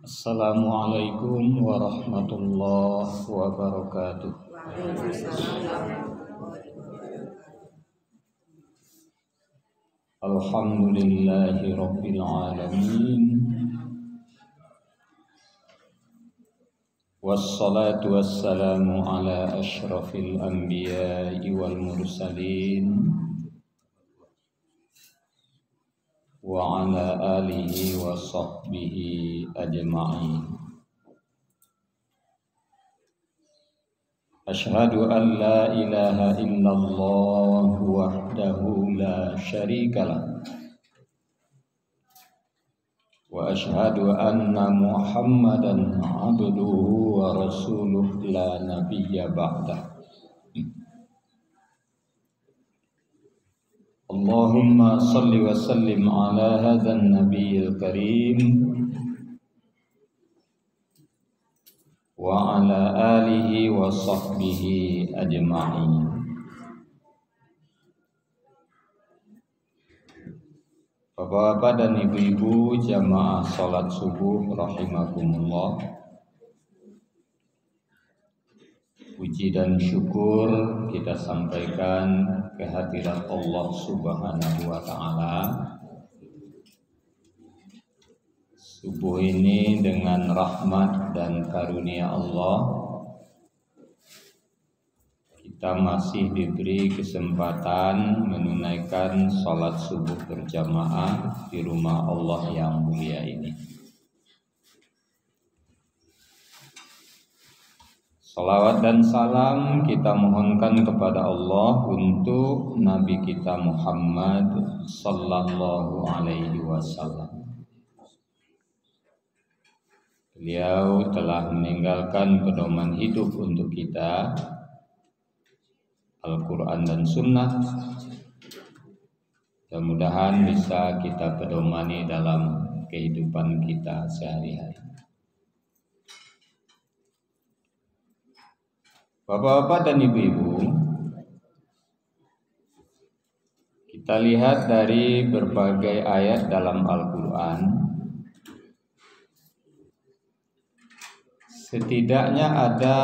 Assalamualaikum warahmatullahi wabarakatuh. Alhamdulillahi rabbil alamin. Wassalatu wassalamu ala asyrafil anbiya'i wal mursalin wa ala alihi wa sahbihi ajma'in. Asyhadu an la ilaha illallah wahdahu la syarikalah wa asyhadu anna Muhammadan abduhu wa rasuluh la nabiyya ba'dah. Allahumma salli wa sallim ala hadzal nabiyil karim wa ala alihi wa sahbihi ajma'in. Bapak-bapak dan ibu-ibu jamaah salat subuh rahimakumullah. Puji dan syukur kita sampaikan kehadirat Allah Subhanahu wa ta'ala. Subuh ini dengan rahmat dan karunia Allah, kita masih diberi kesempatan menunaikan salat subuh berjamaah di rumah Allah yang mulia ini. Salawat dan salam kita mohonkan kepada Allah untuk Nabi kita Muhammad sallallahu alaihi wasallam. Beliau telah meninggalkan pedoman hidup untuk kita, Al-Quran dan Sunnah. Mudah-mudahan bisa kita pedomani dalam kehidupan kita sehari-hari. Bapak-bapak dan ibu-ibu, kita lihat dari berbagai ayat dalam Al-Quran, setidaknya ada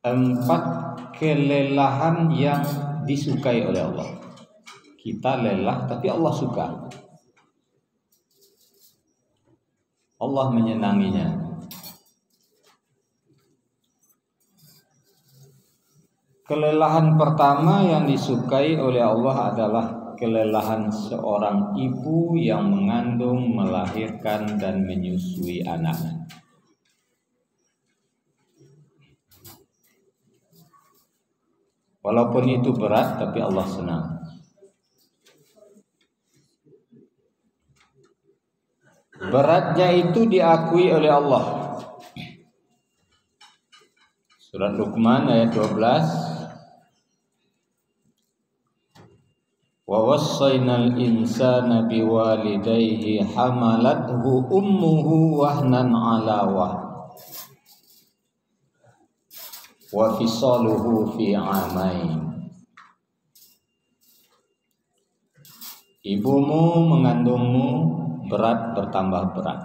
4 kelelahan yang disukai oleh Allah. Kita lelah tapi Allah suka. Allah menyenanginya. Kelelahan pertama yang disukai oleh Allah adalah kelelahan seorang ibu yang mengandung, melahirkan, dan menyusui anaknya. Walaupun itu berat, tapi Allah senang. Beratnya itu diakui oleh Allah. Surat Luqman ayat 12. Wa wassaynal insana biwalidayhi hamalathu ummuhu wahnan ala wahn wa fisaluhu fi amain. Ibumu mengandungmu berat bertambah berat.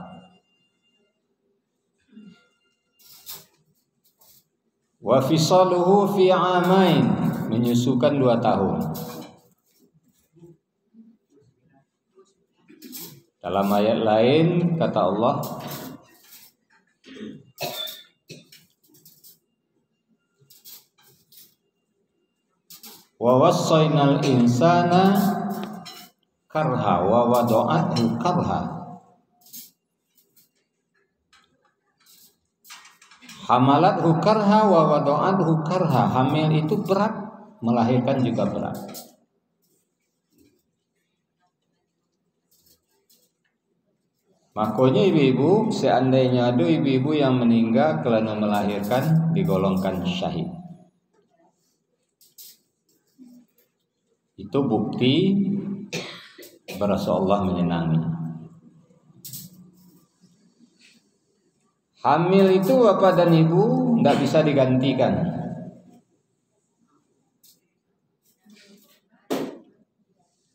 Wa fisaluhu fi amain, menyusukan 2 tahun. Dalam ayat lain kata Allah, wa wassaynal insana karha wa wada'athu karha hamalathu karha wa wada'athu karha. Hamil itu berat, melahirkan juga berat. Makanya ibu-ibu, seandainya ada ibu-ibu yang meninggal karena melahirkan, digolongkan syahid. Itu bukti berasa Allah menyenangi. Hamil itu bapak dan ibu tidak bisa digantikan.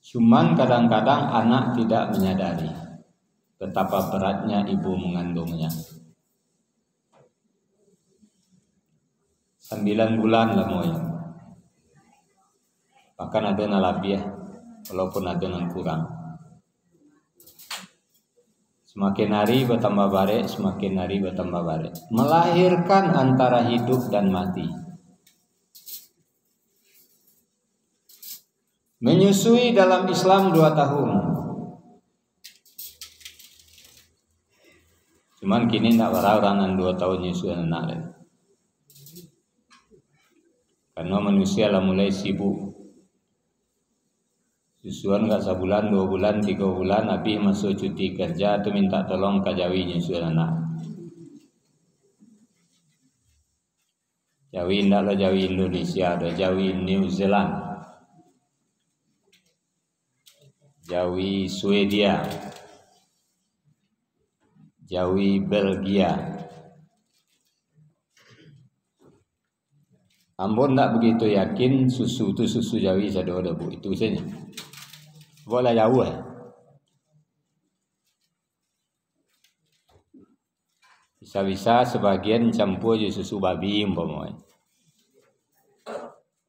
Cuman kadang-kadang anak tidak menyadari. betapa beratnya ibu mengandungnya. 9 bulan lah moy. Bahkan ada nalabiah, walaupun ada yang kurang. Semakin hari bertambah bare, semakin hari bertambah bare. Melahirkan antara hidup dan mati. Menyusui dalam Islam 2 tahun. Cuman kini tak orang 2 tahun nyusui anak. Karena manusia lah mulai sibuk. Susuan gak sebulan, 2 bulan, 3 bulan, habis masuk cuti kerja atau minta tolong kajawi nyusul anak. Jawi ndaklah jawi Indonesia, ada jawi New Zealand, jawi Swedia, jawi Belgia. Ambon tak begitu yakin susu itu susu jawi ada bu, itu saja. Boleh jauh Bisa-bisa sebagian campur je susu babi umpamanya.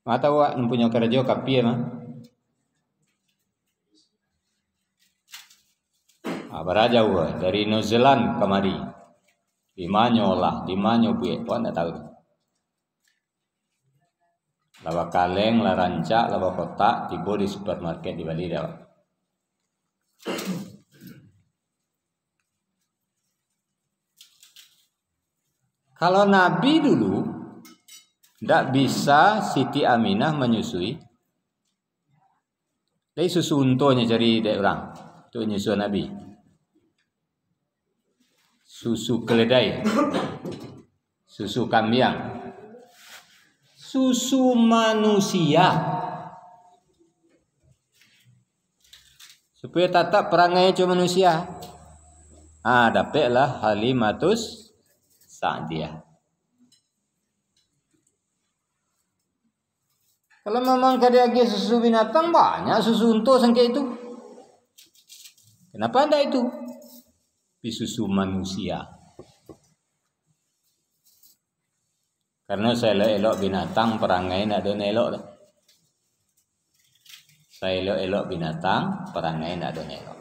Mata awak punya kerja kapi mah. Bara jauh dari New Zealand kemari. Di manyo buat, kau tak tahu. Lawa kaleng, la rancak, lawa kotak, tiba di supermarket di Bali dah. Kalau Nabi dulu tidak bisa Siti Aminah menyusui, dari susu untonya cari dari orang untuk menyusui Nabi. Susu keledai, susu kambing, susu manusia. Supaya tetap perangai cuma manusia. Dapatlah Halimatus Sa'diyah. Kalau memang kada lagi susu binatang, banyak susu unta sangka itu. Kenapa anda itu? Tapi susu manusia. Karena saya elok binatang perangai nak ada elok dah. Saya elok binatang perangai nak ada elok.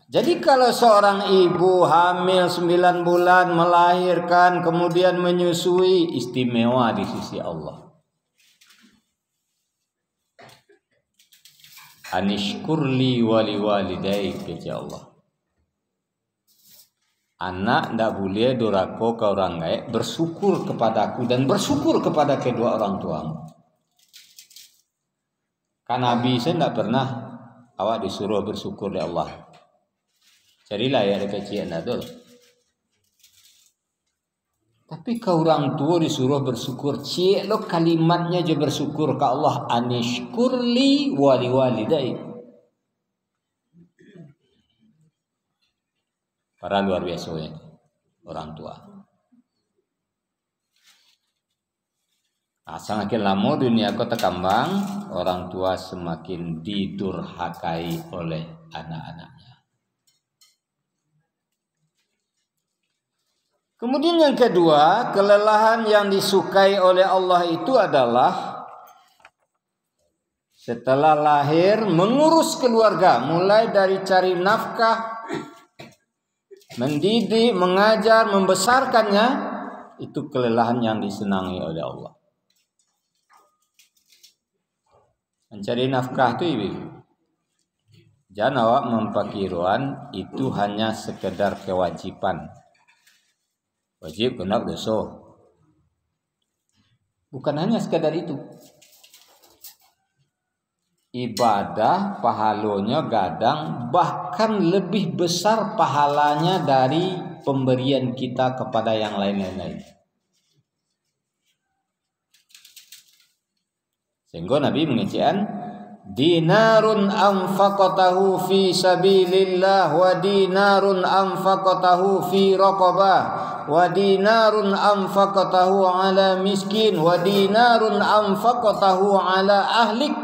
Jadi kalau seorang ibu hamil 9 bulan melahirkan kemudian menyusui, istimewa di sisi Allah. Anishkurli wali walidaik, kata Allah. Anak tidak boleh durako ke orang lain, bersyukur kepadaku dan bersyukur kepada kedua orang tuamu. Kan Nabi saya tidak pernah awak disuruh bersyukur oleh Allah. Carilah ya ada kecil anda tu. Tapi ke orang tua disuruh bersyukur. Cik lo kalimatnya je bersyukur ke Allah. Anishkurli wali walidai. Para luar biasa ya, orang tua. Semakin lama dunia kau terkembang, orang tua semakin didurhakai oleh anak-anaknya. Kemudian yang kedua, kelelahan yang disukai oleh Allah itu adalah setelah lahir mengurus keluarga, mulai dari cari nafkah, mendidik, mengajar, membesarkannya, itu kelelahan yang disenangi oleh Allah. Mencari nafkah itu ibu. Jangan awak mempakiruan itu hanya sekedar kewajiban. Wajib kena dosa. Bukan hanya sekadar itu. Ibadah pahalanya gadang bahkan lebih besar pahalanya dari pemberian kita kepada yang lain-lain. Sehingga Nabi mengatakan dinarun anfaqatahu fi sabilillah wa dinarun anfaqatahu fi raqabah wa dinarun anfaqatahu ala miskin wa dinarun anfaqatahu ala ahlik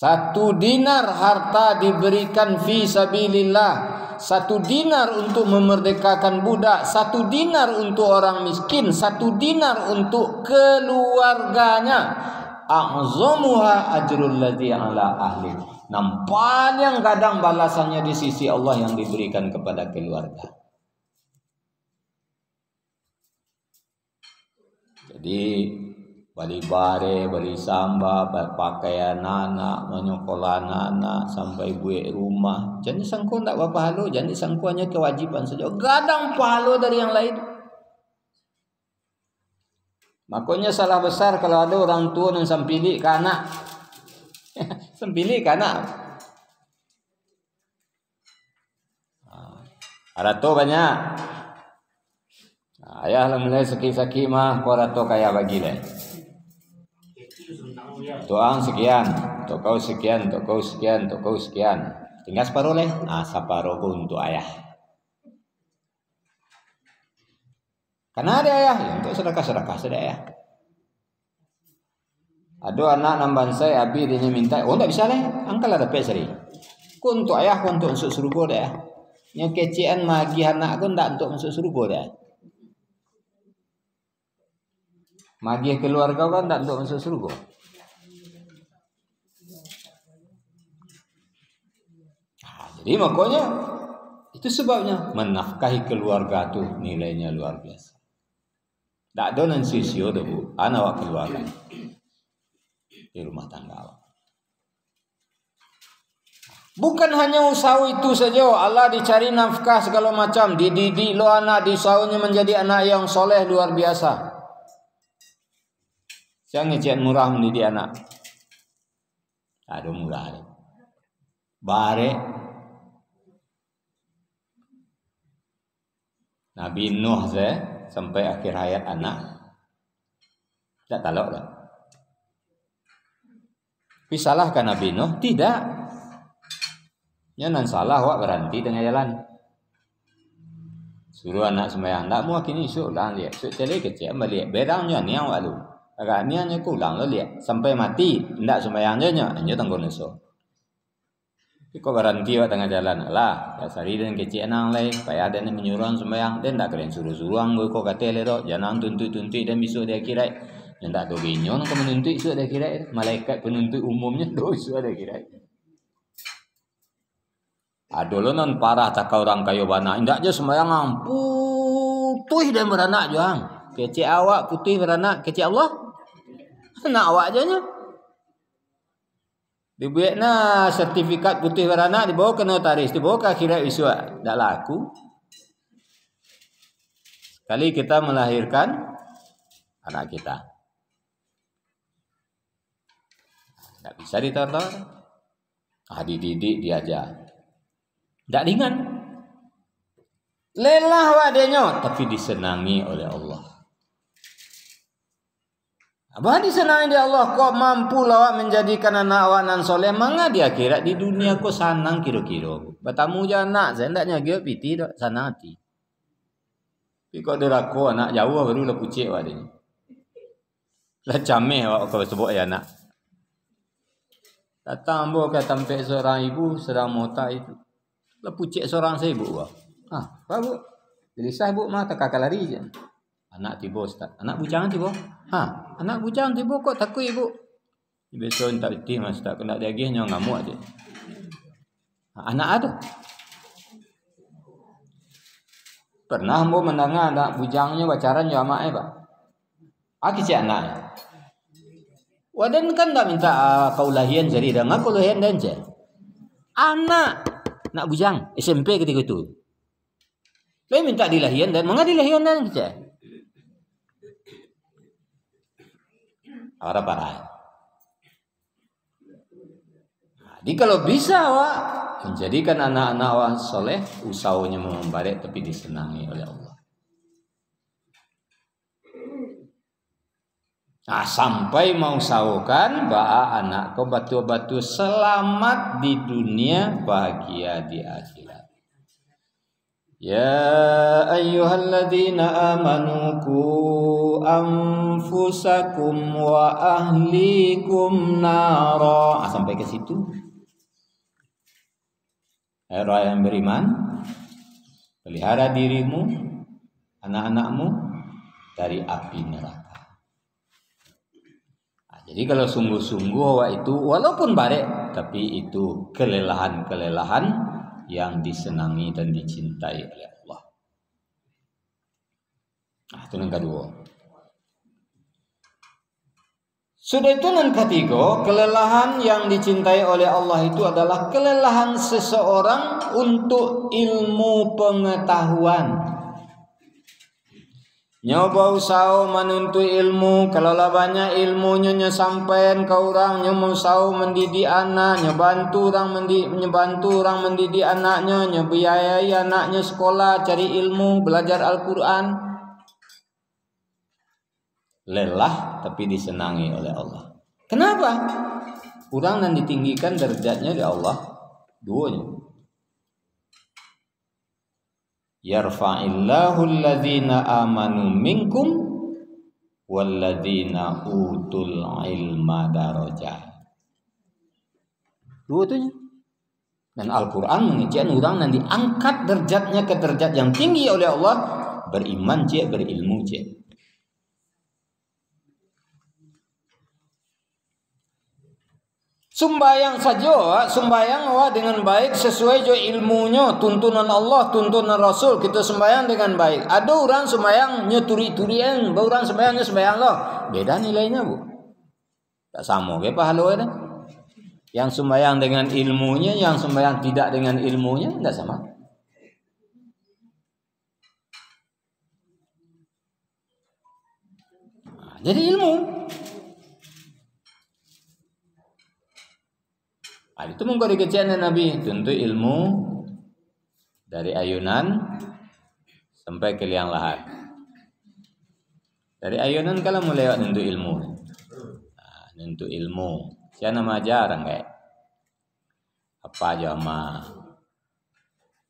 1 dinar harta diberikan fi sabilillah, 1 dinar untuk memerdekakan budak, 1 dinar untuk orang miskin, 1 dinar untuk keluarganya. A'zamuha ajrul ladzi ala ahli. Nampak yang kadang balasannya di sisi Allah yang diberikan kepada keluarga. Jadi bali bare, bali samba, berpakaian anak, menyekolah anak sampai buat rumah. Jadi sangko tak berpahala, jadi sangko hanya kewajiban saja. Gadang pahala dari yang lain. Makanya salah besar kalau ada orang tua yang sampilik ke anak. Sampilik ke anak. Arato banyak. Ayah lah mulai sakit-sakit mah, korato kaya bagi lah. Tuang sekian, tokau sekian, tokau sekian, tokau sekian. Tinggal separuh leh. Separuh pun untuk ayah. Karena ada ayah, ya, untuk sedekah-sedekah sudah ayah. Ada anak namban saya, abi dia minta, tak bisa leh, angkal ada pesari. Ku untuk ayah, ku untuk masuk surga dah. Yang kecian magi anak ku tak untuk masuk surga dah. Magi keluarga kan tak untuk masuk surga. Jadi makanya itu sebabnya menafkahi keluarga tu nilainya luar biasa. Tak ada nan sisio dah bu, anak keluarga di rumah tangga awak. Bukan hanya usaha itu saja, Allah dicari nafkah segala macam, dididik lo anak, disaunya menjadi anak yang soleh luar biasa. Jangan ngecian murah mendidik anak. Ada murah. Bare Nabi Nuh sampai akhir hayat anak. Tak talak tak. Tapi salahkan Nabi Nuh? Tidak. Jangan salah awak berhenti tengah jalan. Suruh anak sembahyang, tak mau kini isu lang lihat. Isu celi kecil balik. Bedangnya ni yang walu. Agak ni hanya kulang lo lihat. Sampai mati, tidak sembahyangnya hanya tangguh nuso. Kau berhenti awak tengah jalan lah. Kasari dan kecil nang leh. Payah dan menyuruh sembahyang. Dan tak kalian suruh-suruh gue kau kata le dok. Jangan tuntut-tuntut dan besok dia kira. Yang tak tahu bingung kau menuntut besok dia kira. Malaikat penuntut umumnya besok dia kira. Ada lo non parah tak kau orang kayu bana. Indak je sembahyang putih dan beranak juang. Kecil awak putih beranak. Kecil Allah. Anak awak je nya. Dibuatnya sertifikat putih beranak dibawa ke notaris, dibawa ke akhirat iswa. Tak laku. Sekali kita melahirkan anak kita. Tak bisa ditor-tor. Dididik, diajar. Tak ringan. Lelah wadenya, tapi disenangi oleh Allah. Abah disenangi di Allah, kok mampu lawak menjadikan anak awak nan soleh, mangga di akhirat di dunia kok sanang kira-kira. Bertamu je anak, saya ndaknya dia piti dak sana hati. Tapi kok derako anak jauh baru lah pucik awak dia. Lah cameh awak kau sebut ya anak. Datang bo ke tempat seorang ibu sedang mota itu. Lah pucik seorang saya ibu awak. Baru. Jadi saya ibu mah tak kakak lari je. Anak tiba ustaz. Anak bujang tiba. Anak bujang tiba kok takut ibu. Besok tak reti mas tak kena dagingnya ngamuk aje. Anak ada. Pernah mau mendengar anak bujangnya pacaran jamaah Pak. Kecil anak. Wadan kan tak minta kaulahian jadi dah ngaku lahian dan je. Anak nak bujang SMP ketika itu. Saya minta dilahian dan mengapa dilahian dan je. Orang parah. Jadi kalau bisa awak menjadikan anak-anak awak soleh, usahanya membalik tapi disenangi oleh Allah. Sampai mau usahakan bahwa anak kau batu-batu selamat di dunia, bahagia di akhirat. Ya ayyuhalladzina amanu qu anfusakum wa ahlikum nara. Sampai ke situ. Hai orang yang beriman, pelihara dirimu, anak-anakmu dari api neraka. Jadi kalau sungguh-sungguh awak itu walaupun barek, tapi itu kelelahan-kelelahan yang disenangi dan dicintai oleh Allah. Itu yang kedua. Sudah itu yang ketiga, kelelahan yang dicintai oleh Allah itu adalah kelelahan seseorang untuk ilmu pengetahuan. Nyoba usaha menuntut ilmu, kalau lah banyak ilmunya sampean ke orang, nyoba usaha mendidik anak, nyobantu orang mendidik anaknya, nyobiayai anaknya sekolah, cari ilmu, belajar Al-Quran. Lelah tapi disenangi oleh Allah. Kenapa? Orang yang ditinggikan derajatnya di Allah duanya. Yarfa'illahu alladzina amanu minkum walladzina utul ilma darajat. Dua tuh. Dan Al-Quran mengajarkan orang yang diangkat derajatnya ke derajat yang tinggi oleh Allah, beriman cek, berilmu cek. Sumbayang saja, sumbayang dengan baik sesuai jo ilmunya, tuntunan Allah, tuntunan Rasul, kita sembayang dengan baik. Ada orang sembayang nyeturi-turian, orang sembayangnya sembayang loh, beda nilainya bu. Tak sama, ke pahala ada. Yang sembayang dengan ilmunya, yang sembayang tidak dengan ilmunya, tidak sama. Jadi ilmu. Itu mengkori kecian Nabi, tentu ilmu dari ayunan sampai ke liang lahat. Dari ayunan kalau mulai tentu ilmu, tentu ilmu. Siapa nama jarang kayak apa aja mah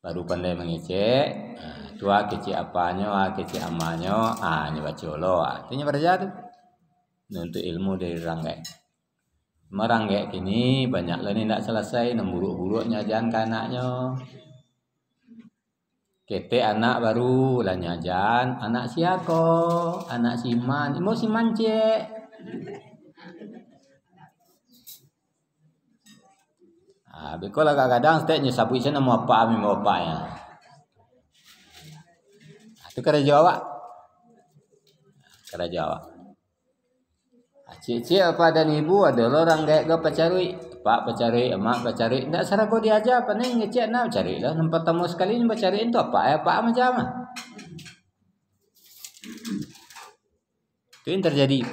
baru pandai mengecek. Tua kecil apanya, kecil amanya, nyoba colo, artinya berjatuh. Tentu ilmu dari rangkai. Marang kayak gini banyak lah ni tak selesai nemburuk-buruk nyajan ke anaknya. Kete anak baru lah nyajan, anak siapa? Anak Siman, mau Siman cek. Bikola kadang-kadang steknya sapu isen nama apa ami mau apa ya. Itu kerja Jawa. Kerja Jawa. Cik-cik apa dan ibu adalah orang kayak ke pacari, pak pacari, emak pacari. Tidak sarah kau diajar apa nih ngecek nak cari lah. Nampak tamu sekali ni pacari itu apa macam apa. Itu yang terjadi.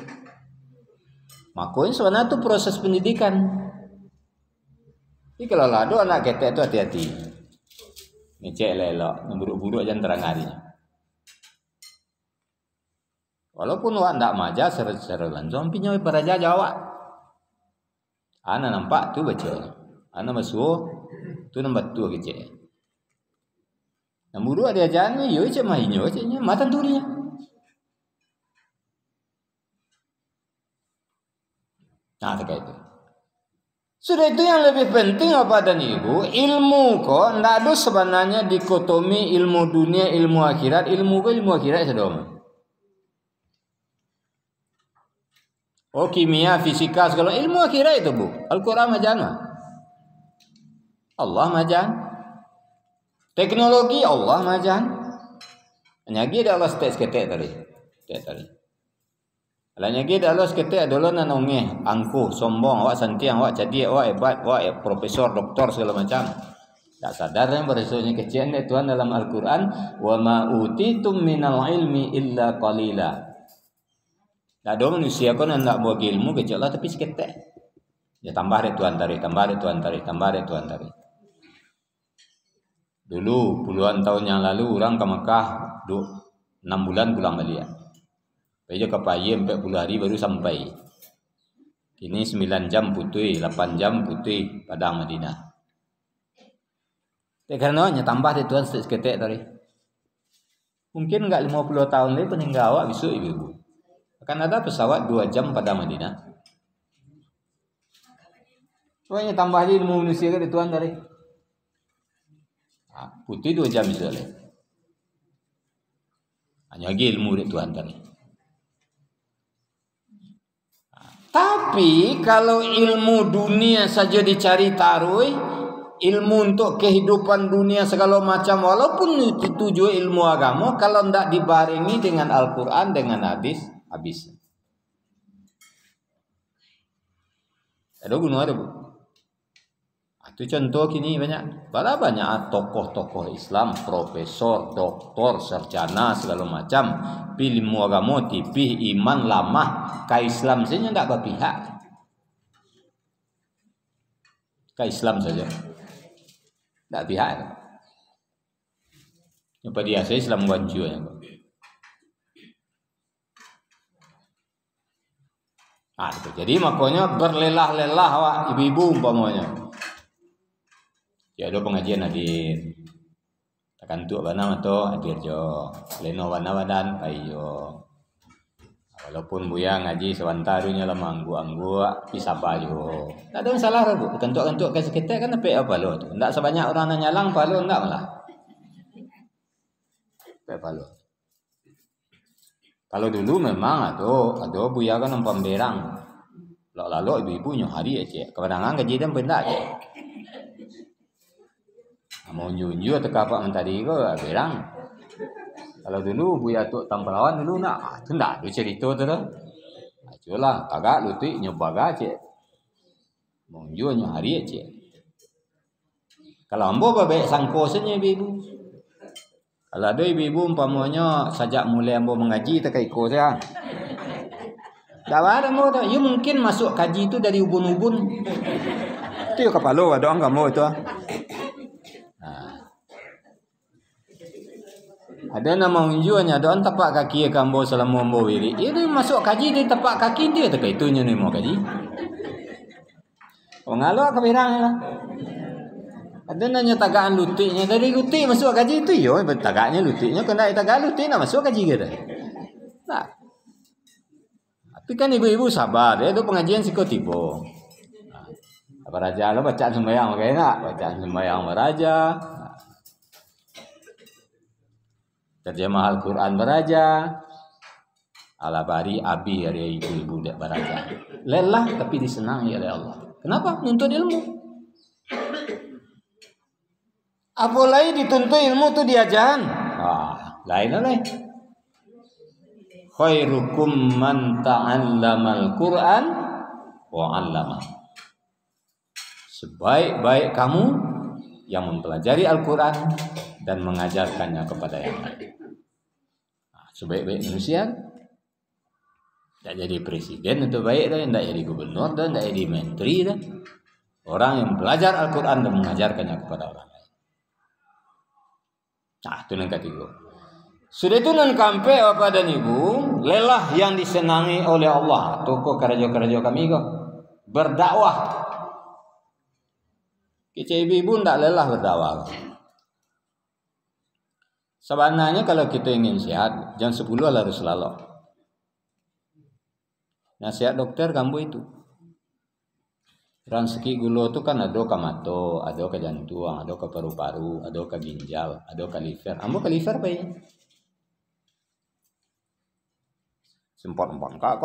Makanya sebenarnya itu proses pendidikan. Jadi kalau ada anak ketek itu hati-hati. Ngecek lelok, buruk-buruk jangan terang harinya. Walaupun awak ndak maja secara langsung pinjau para Jawa. Ana nampak tu baca. Ana masuk tu nampak tu kecek. Nombor dua dia jangan yo cek mahinyo ceknya matan turinya. Nah terkait itu. Sudah itu yang lebih penting apa dan ibu, ilmu kok ndak ada sebenarnya dikotomi ilmu dunia, ilmu akhirat, ilmu akhirat sedom. Oh kimia, fisika, segala ilmu akhirat itu bu. Al-Quran majan Allah majan. Teknologi Allah majan. Nyagi dah Allah stek ketek tadi. Kalau nyagi dah Allah ketek adalah nanongeh, angkuh, sombong, awak santiang, awak jadi, awak hebat, awak profesor, doktor segala macam. Tak sadar yang beresanya kecil ni Tuhan dalam Al-Quran, wa ma utitum minal ilmi illa qalila. Tak ada manusia pun nak buat ilmu kecil lah tapi seketek. Ya tambah deh Tuhan tarik. Dulu puluhan tahun yang lalu orang ke Mekah 6 bulan pulang balik. Pergi ke Payem 40 hari baru sampai. Kini 9 jam putih, 8 jam putih Padang Madinah. Karena tambah deh Tuhan seketek tarik. Mungkin enggak 50 tahun lagi peninggal awak besok ibu-ibu. Akan ada pesawat 2 jam pada Madinah. Pokoknya tambah lagi ilmu manusia ke Tuhan dari. Putih 2 jam besok lagi. Hanya lagi ilmu dari Tuhan tadi. Tapi kalau ilmu dunia saja dicari taruh, ilmu untuk kehidupan dunia segala macam, walaupun itu juga ilmu agama, kalau tidak dibarengi dengan Al-Quran, dengan hadis, habis. Ada gunung ada bu. Itu contoh kini banyak. Banyak tokoh-tokoh Islam, profesor, doktor, sarjana segala macam, pilih ilmu agama, tipih iman lama, ke Islam saja tidak berpihak. Ke Islam saja. Tak pihak. Apa dia saya Islam wanju ya. Itu. Jadi makanya berlelah-lelah awak ibu-ibu umpamanya. Ya ada pengajian hadir. Takkan tu bana mato hadir jo. Leno wana wadan payo. Walaupun buya ngaji sewantarunya lah anggu pisapa jo. Tak ada masalah bu. Kentuk-kentuk ke sekitar kan apa lo tu. Ndak sebanyak orang nak nyalang palo ndak malah. Palo. Kalau dulu memang ada buya kan umpam berang. Lalu ibu-ibu hari aja. Kepadangan gaji dan benda aja. Mau nyunju atau apa mentari ko berang. Kalau dulu buya tu tampalawan dulu nak tu ndak ada cerita tu dah. Ajolah agak lutik nyobaga cik. Mau nyunju hari aja. Kalau ambo baik sangko saja ibu. Kalau ada ibu umpamanya sajak mulai ambo mengaji tak iko saja. Tak ada mau tak. You mungkin masuk kaji itu dari ubun-ubun. Itu ya kepala ada orang kamu itu. Ada nama unjuannya, ada orang tapak kaki kambo selama ambo wiri. Ini masuk kaji di tapak kaki dia tak itunya ni mau kaji. Pengalu ke birang lah. Ada nanya tagaan lutiknya dari lutik masuk kaji itu yo, tagaknya lutiknya kena tagak lutik nak masuk kaji kita. Nah. Tapi kan ibu-ibu sabar, ya itu pengajian psikotibo. Apa raja lo bacaan sembahyang kayak nak, bacaan sembahyang beraja. Terjemah Al-Quran beraja. Ala bari abi hari ibu-ibu dak beraja. Lelah tapi disenangi oleh Allah. Kenapa? Menuntut ilmu. Apalagi dituntut ilmu tu diajaran. Lain. Khairukum man ta'allamal Qur'an wa 'allama. Sebaik-baik kamu yang mempelajari Al-Quran dan mengajarkannya kepada yang lain. Sebaik-baik manusia tak jadi presiden itu baik dah, tak jadi gubernur dah, tak jadi menteri dah. Orang yang belajar Al-Quran dan mengajarkannya kepada orang lain. Itu yang ketiga. Sudah itu nan kampe Bapak dan Ibu, lelah yang disenangi oleh Allah. Toko keraja-keraja kami kok berdakwah. Kita ibu-ibu tidak lelah berdakwah. Sebenarnya kalau kita ingin sehat, jam 10 harus selalu. Nasihat dokter kamu itu. Ranseki gula itu kan ada ke mato, ada ke jantung, ada ke paru-paru, ada ke ginjal, ada ke liver. Ambo ke liver apa ya? Sempat kak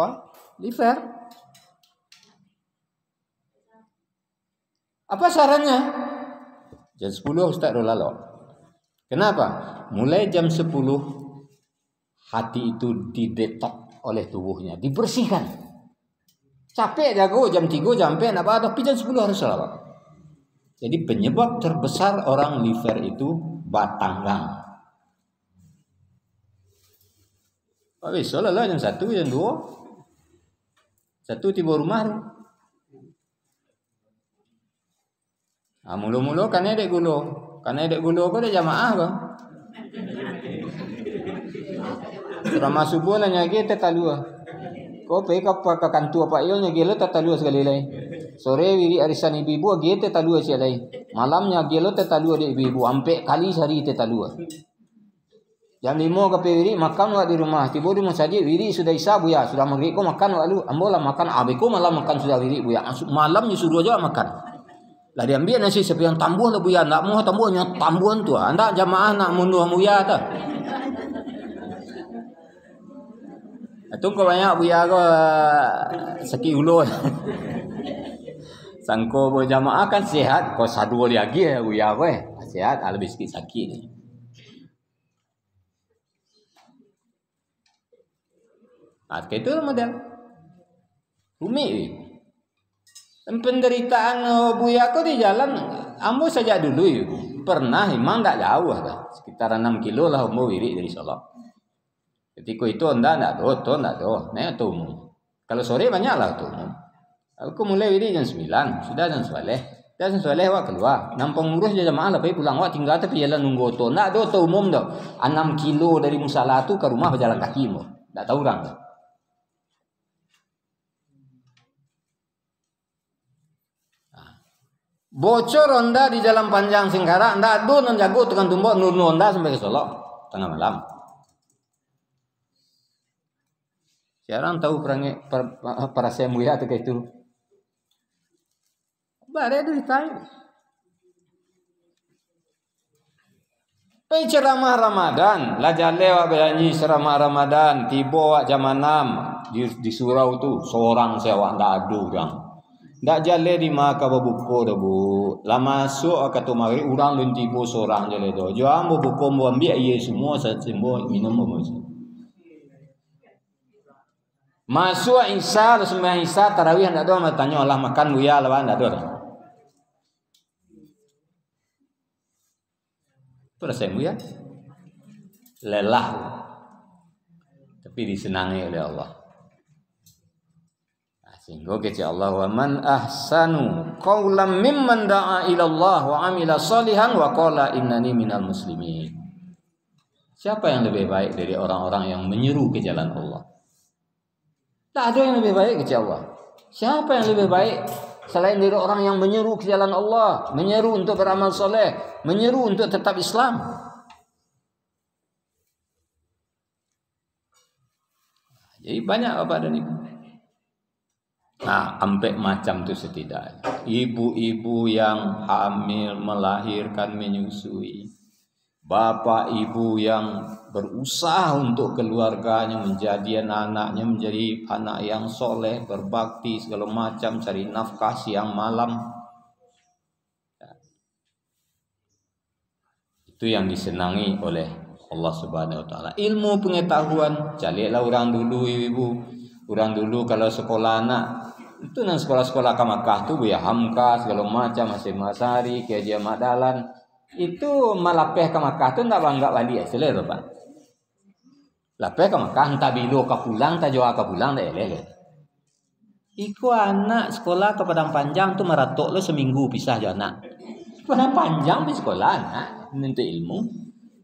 liver. Apa sarannya? Jam 10 Ustaz lalu. Kenapa? Mulai jam 10 hati itu didetok oleh tubuhnya, dibersihkan. Capek jago jam 3 sampai apa tapi jam 10 harus selawat. Jadi penyebab terbesar orang liver itu batanggang. Habis lah jam 1, jam 2. 1 tiba rumah. Mulu-mulu kan ada gulo. Karena ada gulo kau ada jamaah kau. Ramah subuh lah nyagi tetalua. Kau pergi ke kantor Pak Il nyagi lo tetalua sekali lagi. Sore wiri arisan ibu-ibu agi tetalua sekali lagi. Malam nyagi lo tetalua di ibu-ibu. Ampe kali sehari tetalua. Jam 5 ke wiri makan wak di rumah. Tiba di masjid wiri sudah isya buya. Sudah maghrib ko makan wak lu. Ambola makan abeko malam makan sudah wiri buya. Malamnya suruh aja makan. Lah diambil nasi sepian tambuh lah buya. Ndak mau tambuhnya tambuhan tu. Anda jamaah nak munduh buya tu. Itu kau banyak buya ko seki ulun. Sangko berjamaah kan sehat. Kau sadu lagi ya buya ko sehat. Lebih sikit sakit ni. Itu model rumit. Penderitaan buya ko di jalan ambo saja dulu pernah memang tak jauh lah. Sekitar 6 kilo lah ambo wiri dari Solo. Ketika itu ndak do. Naik tu umum. Kalau sore banyak lah tu umum. Aku mulai wiri jam 9, sudah jam soleh. Jam soleh wak keluar. Nampang ngurus je jamaah lepas pulang wak tinggal tapi jalan nunggu tu. Ndak do tu umum dah. 6 kilo dari musala tu ke rumah berjalan kaki mo. Ndak tahu orang dah. Bocor Honda di jalan panjang Singkara, ndak do nan jago tekan tumbok nur Honda sampai ke Solo tengah malam. Sekarang tahu para semuya tu itu. Bare itu ditanya. Pai ceramah Ramadan, lah jale wak berjanji ceramah Ramadan, tiba wak jam 6 di surau tu seorang sewa ndak ada orang. Ndak jale di maka buku dah bu. Lah masuk ke tu mari orang lun tiba seorang jale do. Jo ambo buku ambo ambil ye semua semua minum ambo. Masuk Isa sembahyang Isa tarawih ndak do tanya Allah makan buya lah ndak do. Tu rasa buya. Lelah. Tapi disenangi oleh Allah. Sehingga kata Allah wa man ahsanu qawlan mimman da'a ila Allah wa amila salihan wa qala innani minal muslimin. Siapa yang lebih baik dari orang-orang yang menyeru ke jalan Allah? Tak ada yang lebih baik kata Allah. Siapa yang lebih baik selain dari orang yang menyeru ke jalan Allah, menyeru untuk beramal soleh, menyeru untuk tetap Islam? Jadi banyak apa dan ibu. Nah, sampai macam tu setidaknya. Ibu-ibu yang hamil, melahirkan, menyusui. Bapak ibu yang berusaha untuk keluarganya, menjadi anak-anaknya, menjadi anak yang soleh, berbakti, segala macam, cari nafkah siang malam. Itu yang disenangi oleh Allah Subhanahu Wa Taala. Ilmu pengetahuan, carilah orang dulu ibu. Orang dulu kalau sekolah anak itu nang sekolah-sekolah ke Makkah tu ya Hamka segala macam masih Masari ke dia Madalan itu malapeh ke Makkah tu ndak bangga balik asal Pak. Lapeh ke Makkah entah bilo ke pulang tak jauh ke pulang dah eleh. Iku anak sekolah ke Padang Panjang tu maratok lo seminggu pisah je anak. Padang Panjang di sekolah anak nuntut ilmu.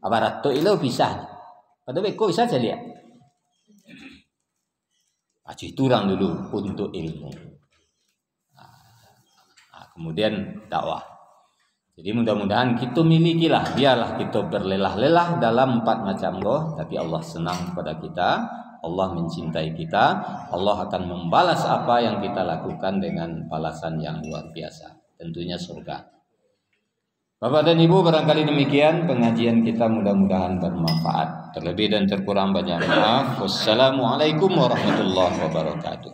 Apa ratok ilo pisah. Padahal beko bisa je lihat. Itu orang dulu untuk ilmu. Kemudian dakwah. Jadi mudah-mudahan kita milikilah, biarlah kita berlelah-lelah dalam 4 macam roh, tapi Allah senang kepada kita, Allah mencintai kita, Allah akan membalas apa yang kita lakukan dengan balasan yang luar biasa, tentunya surga. Bapak dan Ibu, barangkali demikian pengajian kita, mudah-mudahan bermanfaat. Terlebih dan terkurang banyak maaf. Wassalamualaikum warahmatullahi wabarakatuh.